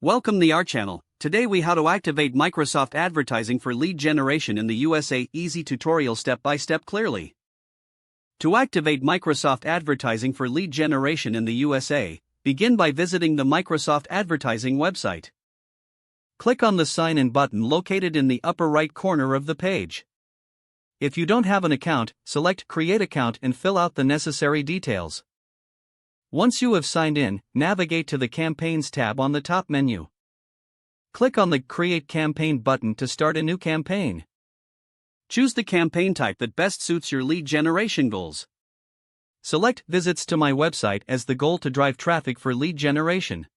Welcome to our channel. Today we how to activate Microsoft advertising for lead generation in the USA. Easy tutorial step by step clearly. To activate Microsoft advertising for lead generation in the USA, begin by visiting the Microsoft advertising website. Click on the sign in button located in the upper right corner of the page. If you don't have an account, select create account and fill out the necessary details. Once you have signed in, navigate to the Campaigns tab on the top menu. Click on the Create Campaign button to start a new campaign. Choose the campaign type that best suits your lead generation goals. Select Visits to my website as the goal to drive traffic for lead generation.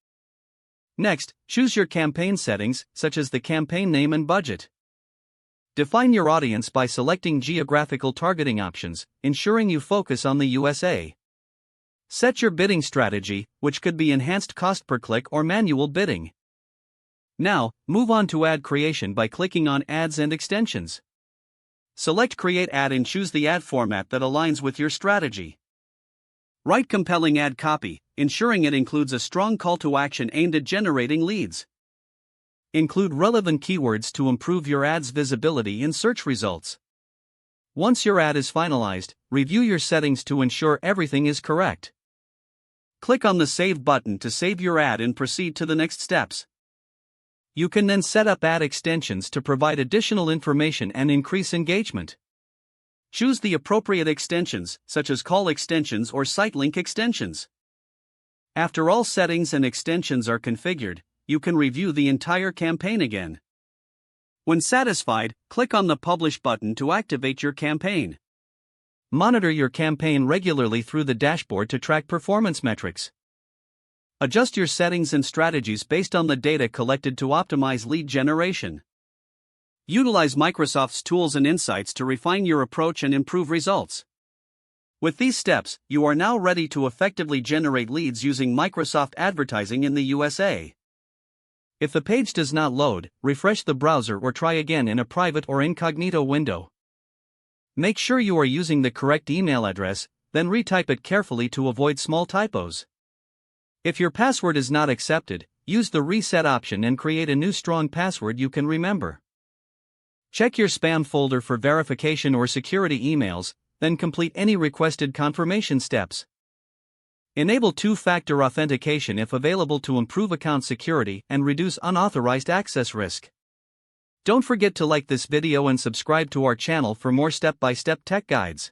Next, choose your campaign settings, such as the campaign name and budget. Define your audience by selecting geographical targeting options, ensuring you focus on the USA. Set your bidding strategy, which could be enhanced cost per click or manual bidding. Now, move on to ad creation by clicking on Ads and Extensions. Select Create Ad and choose the ad format that aligns with your strategy. Write compelling ad copy, ensuring it includes a strong call to action aimed at generating leads. Include relevant keywords to improve your ad's visibility in search results. Once your ad is finalized, review your settings to ensure everything is correct. Click on the Save button to save your ad and proceed to the next steps. You can then set up ad extensions to provide additional information and increase engagement. Choose the appropriate extensions, such as call extensions or site link extensions. After all settings and extensions are configured, you can review the entire campaign again. When satisfied, click on the Publish button to activate your campaign. Monitor your campaign regularly through the dashboard to track performance metrics. Adjust your settings and strategies based on the data collected to optimize lead generation. Utilize Microsoft's tools and insights to refine your approach and improve results. With these steps, you are now ready to effectively generate leads using Microsoft advertising in the USA. If the page does not load, refresh the browser or try again in a private or incognito window. Make sure you are using the correct email address, then retype it carefully to avoid small typos. If your password is not accepted, use the reset option and create a new strong password you can remember. Check your spam folder for verification or security emails, then complete any requested confirmation steps. Enable two-factor authentication if available to improve account security and reduce unauthorized access risk. Don't forget to like this video and subscribe to our channel for more step-by-step tech guides.